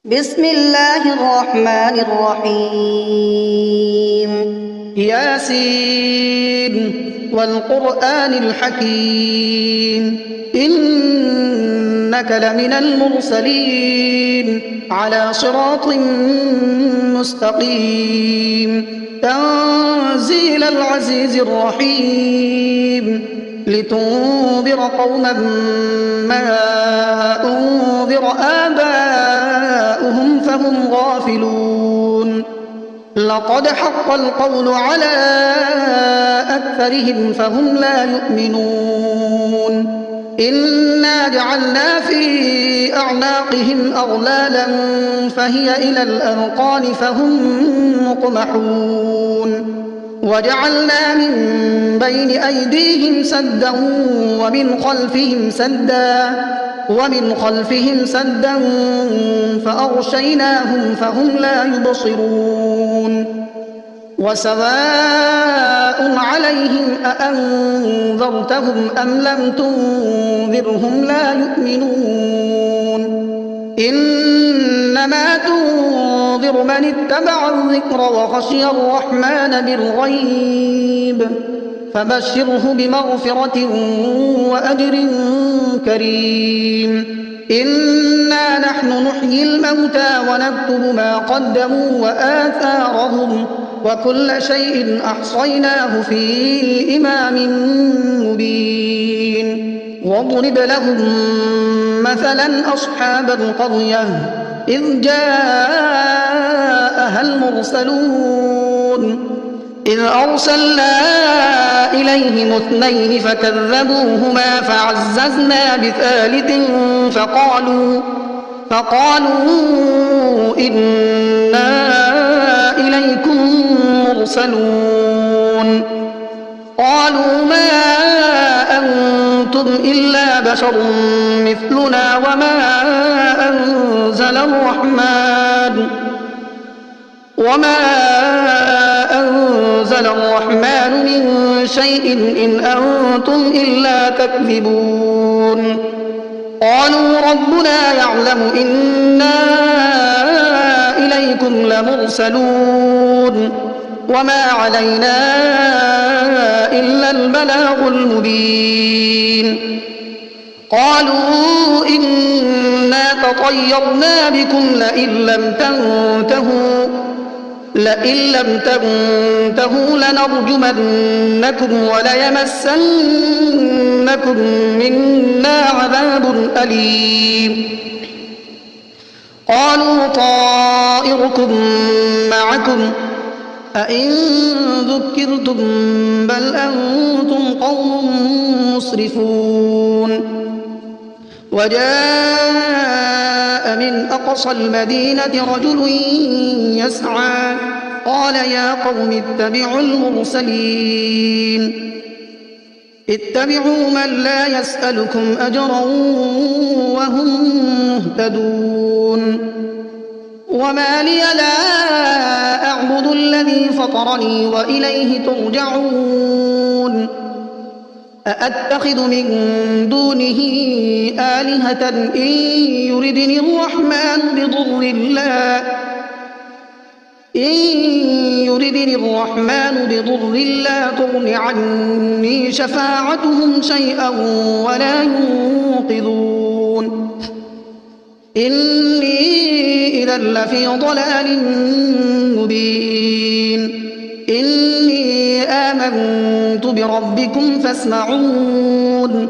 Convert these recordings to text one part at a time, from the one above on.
بسم الله الرحمن الرحيم ياسين والقرآن الحكيم إنك لمن المرسلين على صراط مستقيم تنزيل العزيز الرحيم لتنذر قوما ما أنذر آباؤهم فهم غافلون لقد حق القول على أكثرهم فهم لا يؤمنون إنا جعلنا في أعناقهم أغلالا فهي إلى الأذقان فهم مقمحون وجعلنا من بين أيديهم سدا ومن خلفهم سدا فأغشيناهم فهم لا يبصرون وسواء عليهم أأنذرتهم أم لم تنذرهم لا يؤمنون إنما تنذر من اتبع الذكر وخشي الرحمن بالغيب فبشره بمغفرة وأجر كريم إنا نحن نحيي الموتى ونكتب ما قدموا وآثارهم وكل شيء أحصيناه في إمام مبين واضرب لهم مثلا أصحاب القرية إذ جاءها المرسلون إذ أرسلنا إليهم اثنين فكذبوهما فعززنا بثالث فقالوا إنا إليكم مرسلون قالوا ما أنتم إلا بشر مثلنا وما أنزل الرحمن من شيء إن أنتم إلا تكذبون قالوا ربنا يعلم إنا إليكم لمرسلون وما علينا إلا البلاغ المبين قالوا إنا تطيرنا بكم لئن لم تنتهوا لنرجمنكم وليمسنكم منا عذاب أليم قالوا طائركم معكم أئن ذكرتم بل أنتم قوم مسرفون وجاء من أقصى المدينة رجل يسعى قال يا قوم اتبعوا المرسلين اتبعوا من لا يسألكم أجرا وهم مهتدون وما لي لا أعبد الذي فطرني وإليه ترجعون أأتخذ من دونه آلهة إن يردني الرحمن بضر لا تغن عني شفاعتهم شيئا ولا ينقذون إني إذا لفي ضلال مبين إني آمنت بربكم فاسمعون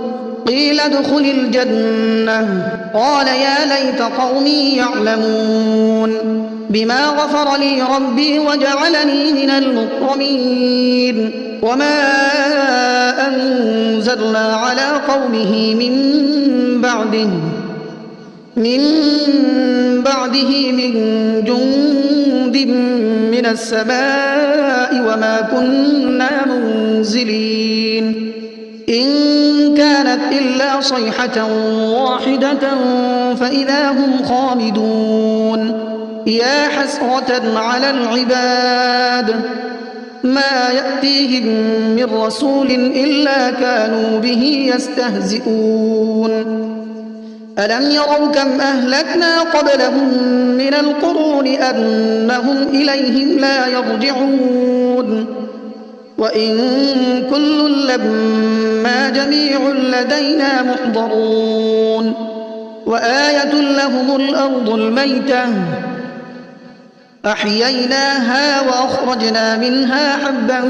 قيل ادخل الجنة قال يا ليت قومي يعلمون بما غفر لي ربي وجعلني من المكرمين وما أنزلنا على قومه من بعده من جند من السماء وما كنا منزلين إن كانت إلا صيحة واحدة فإذا هم خامدون يا حسرة على العباد ما يأتيهم من رسول إلا كانوا به يستهزئون ألم يروا كم أهلكنا قبلهم من القرون أنهم إليهم لا يرجعون وإن كل لما جميع لدينا محضرون وآية لهم الأرض الميتة أحييناها وأخرجنا منها حبا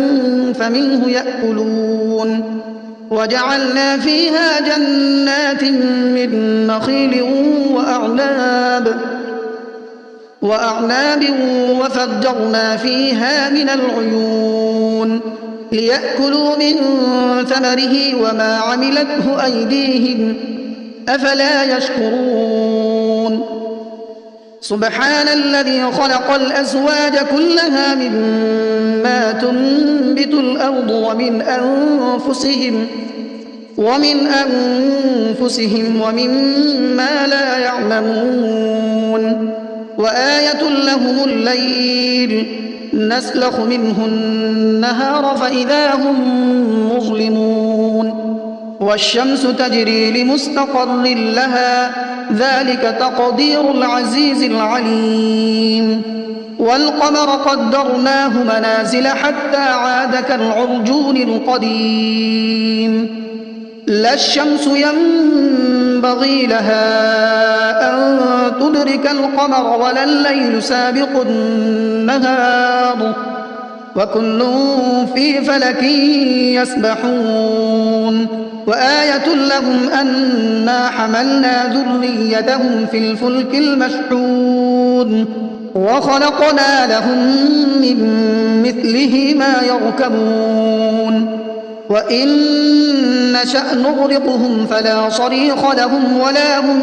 فمنه يأكلون وجعلنا فيها جنات من نخيل وأعناب وفجرنا فيها من العيون ليأكلوا من ثمره وما عملته أيديهم أفلا يشكرون سبحان الذي خلق الأزواج كلها مما تنبت الأرض ومن أنفسهم ومما لا يعلمون وآية لهم الليل نسلخ منه النهار فإذا هم مظلمون والشمس تجري لمستقر لها ذلك تقدير العزيز العليم والقمر قدرناه منازل حتى عاد كالعرجون القديم لا الشمس ينبغي لها أن تدرك القمر ولا الليل سابق النهار وكل في فلك يسبحون وآية لهم أنا حملنا ذريتهم في الفلك المشحون وخلقنا لهم من مثله ما يركبون وإن نشأ نغرقهم فلا صريخ لهم ولا هم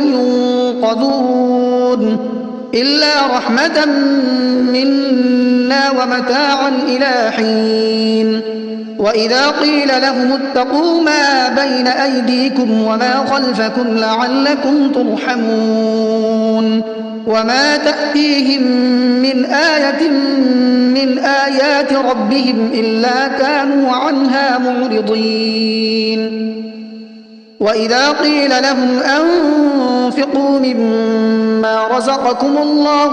ينقذون إلا رحمة منا ومتاعا إلى حين وإذا قيل لهم اتقوا ما بين أيديكم وما خلفكم لعلكم ترحمون وما تأتيهم من آية من آيات ربهم إلا كانوا عنها معرضين وإذا قيل لهم أنفقوا مما رزقكم الله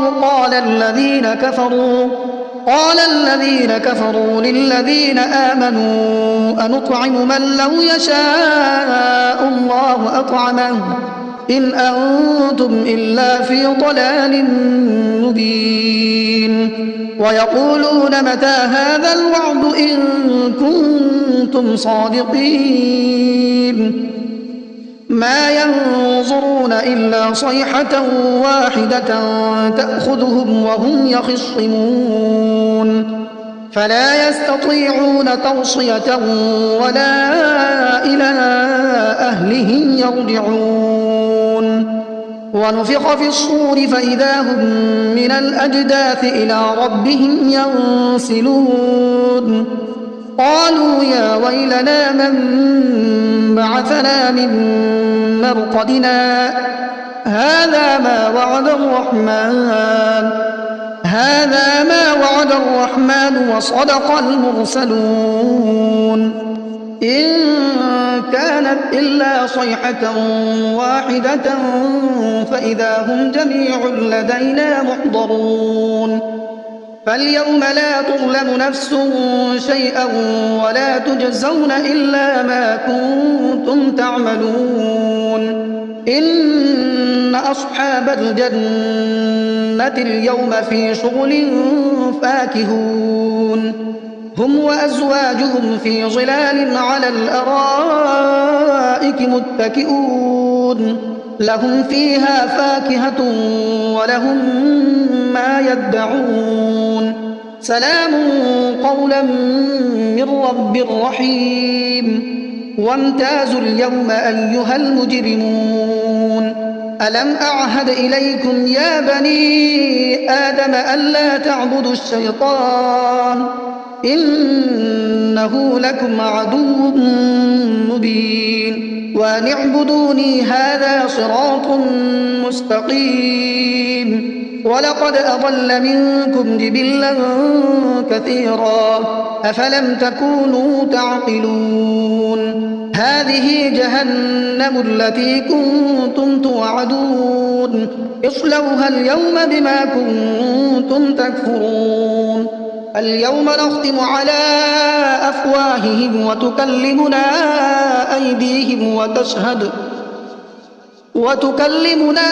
قال الذين كفروا للذين آمنوا أنطعم من لو يشاء الله أطعمه إن أنتم إلا في ضلال مبين ويقولون متى هذا الوعد إن كنتم صادقين ما ينظرون إلا صيحة واحدة تأخذهم وهم يخصمون فلا يستطيعون توصية ولا إلى أهلهم يرجعون ونفخ في الصور فإذا هم من الأجداث إلى ربهم ينسلون قالوا يا ويلنا من بعثنا من مرقدنا هذا ما وعد الرحمن وصدق المرسلون إن كانت إلا صيحة واحدة فإذا هم جميع لدينا محضرون فاليوم لا تظلم نفس شيئا ولا تجزون إلا ما كنتم تعملون إن أصحاب الجنة اليوم في شغل فاكهون هم وأزواجهم في ظلال على الأرائك متكئون لهم فيها فاكهة ولهم ما يدعون سلام قولا من رب رحيم وامتازوا اليوم أيها المجرمون ألم أعهد إليكم يا بني آدم ألا تعبدوا الشيطان إنه لكم عدو مبين وأن اعبدوني هذا صراط مستقيم ولقد أضل منكم جبلا كثيرا أفلم تكونوا تعقلون هذه جهنم التي كنتم توعدون اصلوها اليوم بما كنتم تكفرون اليوم نختم على أفواههم وتكلمنا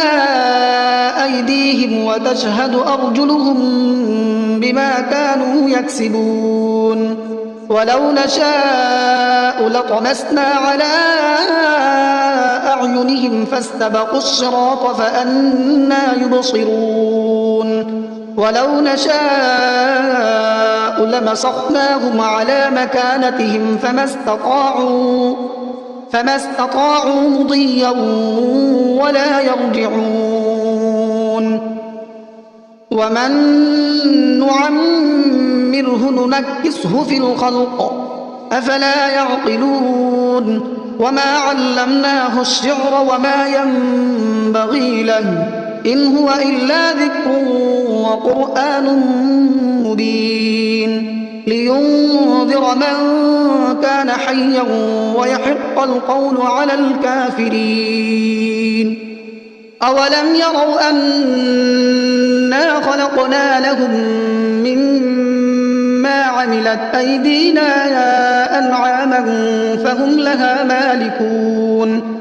أيديهم وتشهد أرجلهم بما كانوا يكسبون ولو نشاء لطمسنا على أعينهم فاستبقوا الصراط فأنى يبصرون ولو نشاء لمسخناهم على مكانتهم فما استطاعوا مضيا ولا يرجعون ومن نعمره ننكسه في الخلق أفلا يعقلون وما علمناه الشعر وما ينبغي له إن هو إلا ذكر وقرآن مبين لينذر من كان حيا ويحق القول على الكافرين أولم يروا أنا خلقنا لهم مما عملت أيدينا أنعاما فهم لها مالكون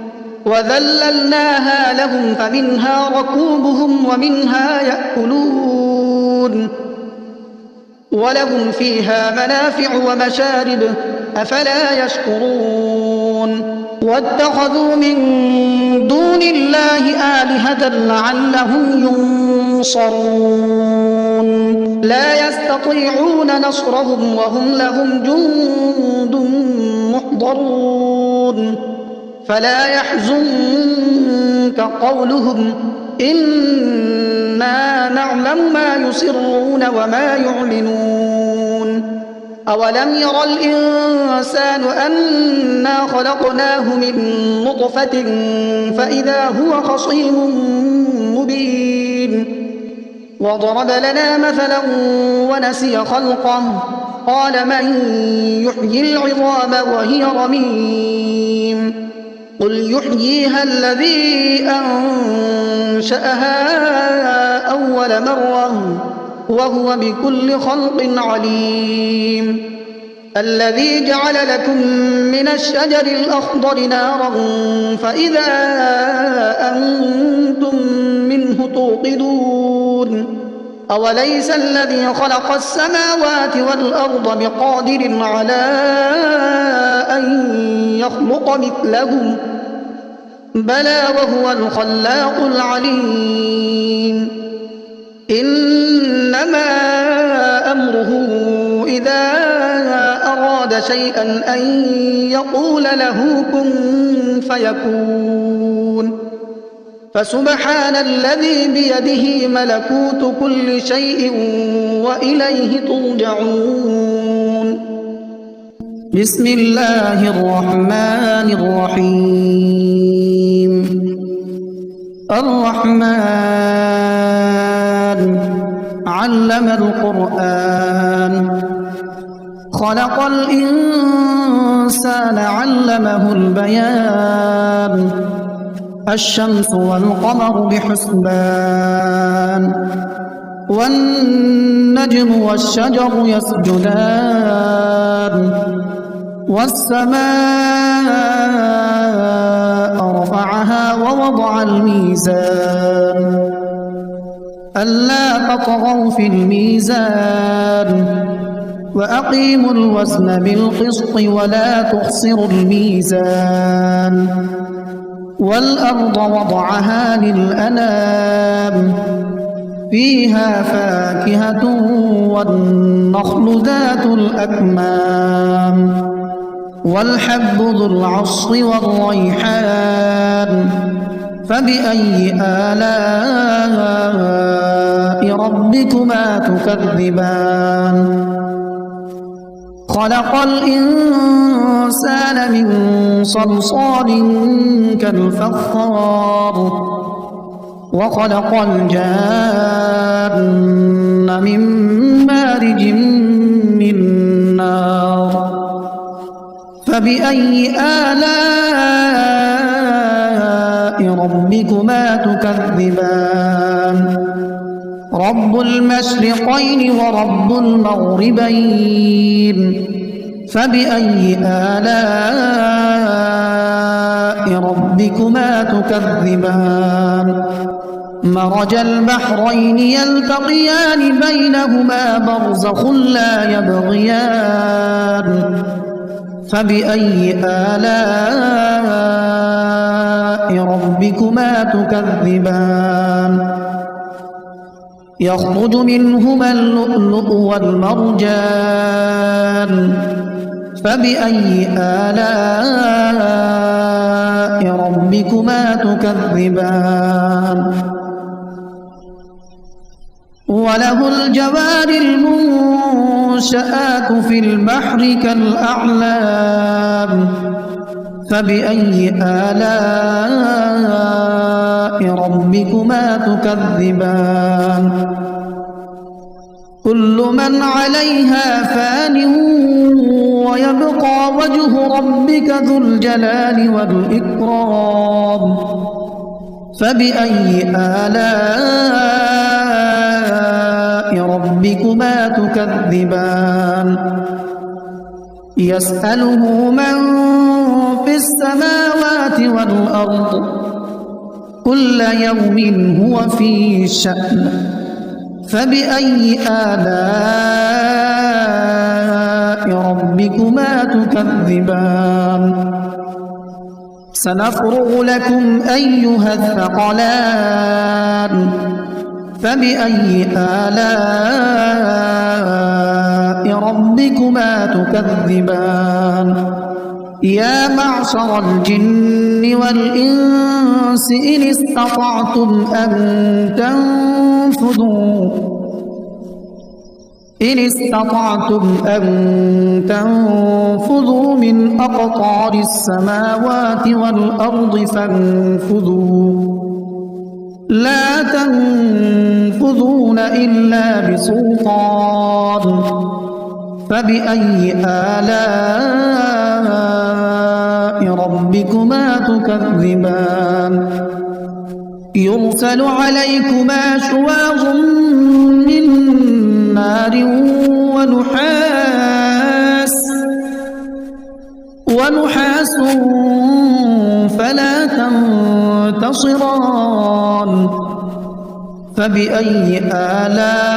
وذللناها لهم فمنها ركوبهم ومنها يأكلون ولهم فيها منافع ومشارب أفلا يشكرون واتخذوا من دون الله آلهة لعلهم ينصرون لا يستطيعون نصرهم وهم لهم جند محضرون فلا يحزنك قولهم إنا نعلم ما يسرون وما يعلنون أولم ير الإنسان أنا خلقناه من نطفة فإذا هو خصيم مبين وضرب لنا مثلا ونسي خلقه قال من يحيي العظام وهي رميم قل يحييها الذي أنشأها أول مرة وهو بكل خلق عليم الذي جعل لكم من الشجر الأخضر نارا فإذا أنتم منه توقدون أوليس الذي خلق السماوات والأرض بقادر على أن يخلق مثلهم بلى وهو الخلاق العليم إنما أمره إذا أراد شيئا أن يقول له كن فيكون فسبحان الذي بيده ملكوت كل شيء وإليه ترجعون بسم الله الرحمن الرحيم الرحمن علم القرآن خلق الإنسان علمه البيان الشمس والقمر بحسبان والنجم والشجر يسجدان والسماء رفعها ووضع الميزان ألا تطغوا في الميزان وأقيموا الوزن بالقسط ولا تخسروا الميزان والأرض وضعها للأنام فيها فاكهة والنخل ذات الأكمام والحب ذو العصف والريحان فبأي آلاء ربكما تكذبان خلق الإنسان من صلصال كالفخار وخلق الجان من مارج من نار فبأي آلاء ربكما تكذبان رب المشرقين ورب المغربين فبأي آلاء ربكما تكذبان مرج البحرين يلتقيان بينهما برزخ لا يبغيان فبأي آلاء ربكما تكذبان يخرج منهما اللؤلؤ والمرجان فبأي آلاء ربكما تكذبان وله الجوار المنشآت في البحر كالأعلام فبأي آلاء ربكما تكذبان كل من عليها فان ويبقى وجه ربك ذو الجلال والإكرام فبأي آلاء ربكما تكذبان يسأله من في السماوات والأرض كل يوم هو في شأن فبأي آلاء ربكما تكذبان سنفرغ لكم أيها الثقلان فبأي آلاء ربكما تكذبان يا معشر الجن والإنس إن استطعتم أن تنفذوا من أقطار السماوات والأرض فانفذوا لا تنفذون إلا بسلطان فبأي آلاء ربكما تكذبان يرسل عليكما شواظ من نار ونحاس فلا تنتصران فبأي آلاء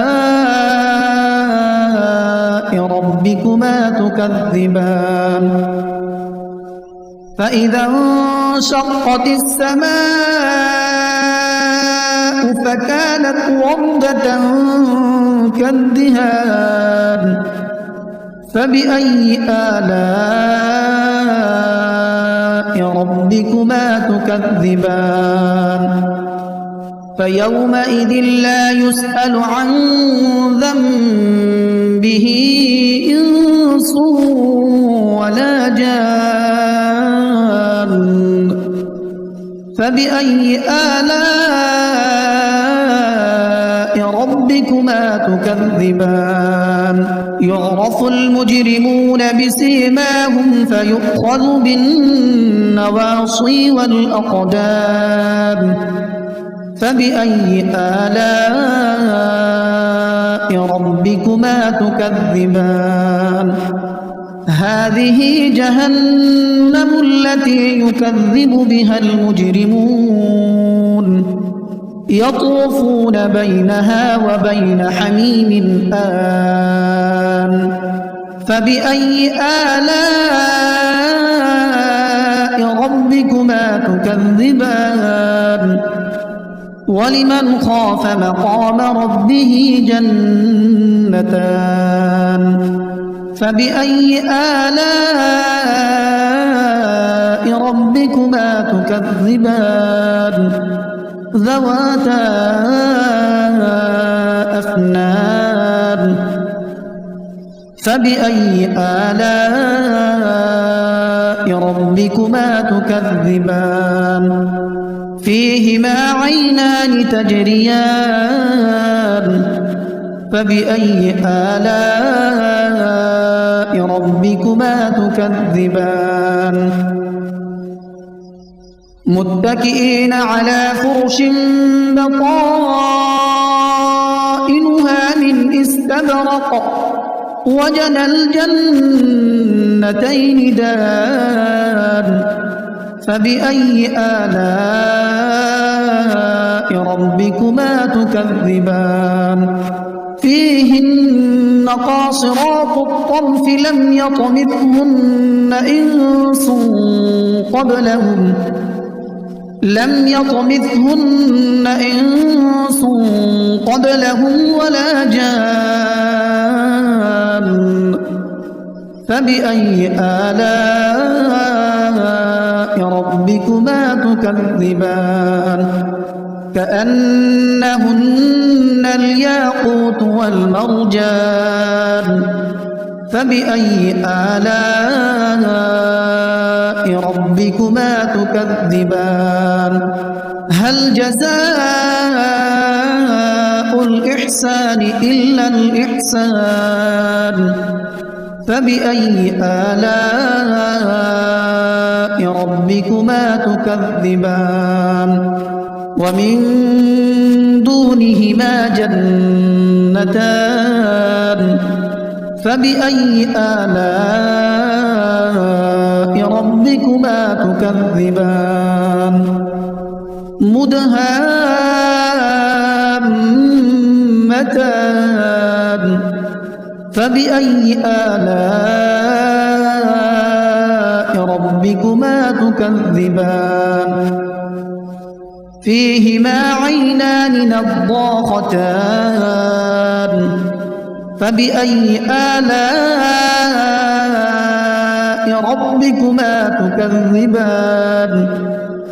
ربكما تكذبان فإذا انشقت السماء فكانت وردة كالدهان فبأي آلاء ربكما تكذبان فيومئذ لا يسأل عن ذنبه إنس ولا جان فبأي آلاء ربكما تكذبان يعرف المجرمون بسيماهم فيؤخذ بالنواصي والأقدام فبأي آلاء ربكما تكذبان هذه جهنم التي يكذب بها المجرمون يطوفون بينها وبين حميم آن فبأي آلاء ربكما تكذبان ولمن خاف مقام ربه جنتان فبأي آلاء ربكما تكذبان ذواتا أفنان فبأي آلاء ربكما تكذبان فيهما عينان تجريان فبأي آلاء ربكما ربكما تكذبان متكئين على فرش بطائنها من استبرق وجنى الجنتين دان فبأي آلاء ربكما تكذبان فيهن قاصرات الطرف لم يطمثهن إنس قبلهم ولا جان فبأي آلاء ربكما تكذبان كأنهن الياقوت والمرجان فبأي آلاء ربكما تكذبان هل جزاء الإحسان إلا الإحسان فبأي آلاء ربكما تكذبان ومن دونهما جنتان فبأي آلاء ربكما تكذبان مدهامتان فبأي آلاء ربكما تكذبان فيهما عينان نضاختان فبأي آلاء ربكما تكذبان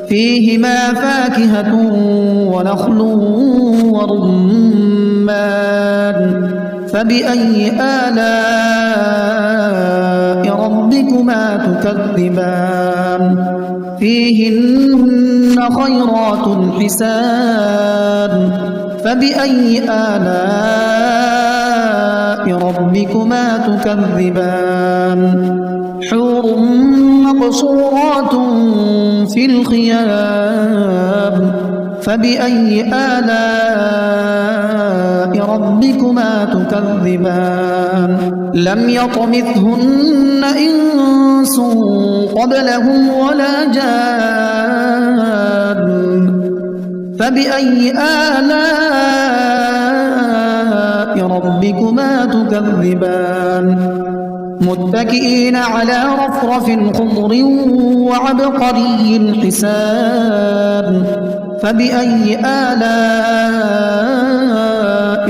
فيهما فاكهة ونخل ورمان فبأي آلاء ربكما تكذبان فيهن خيرات حسان فبأي آلاء ربكما تكذبان حور مقصورات في الخيام فبأي آلاء ربكما تكذبان لم يطمثهن إنس قبلهم ولا جان فبأي آلاء ربكما تكذبان متكئين على رفرف خضر وعبقري حسان فبأي آلاء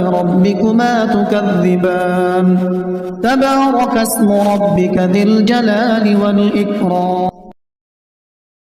ربكما تكذبان تبارك اسم ربك ذي الجلال والإكرام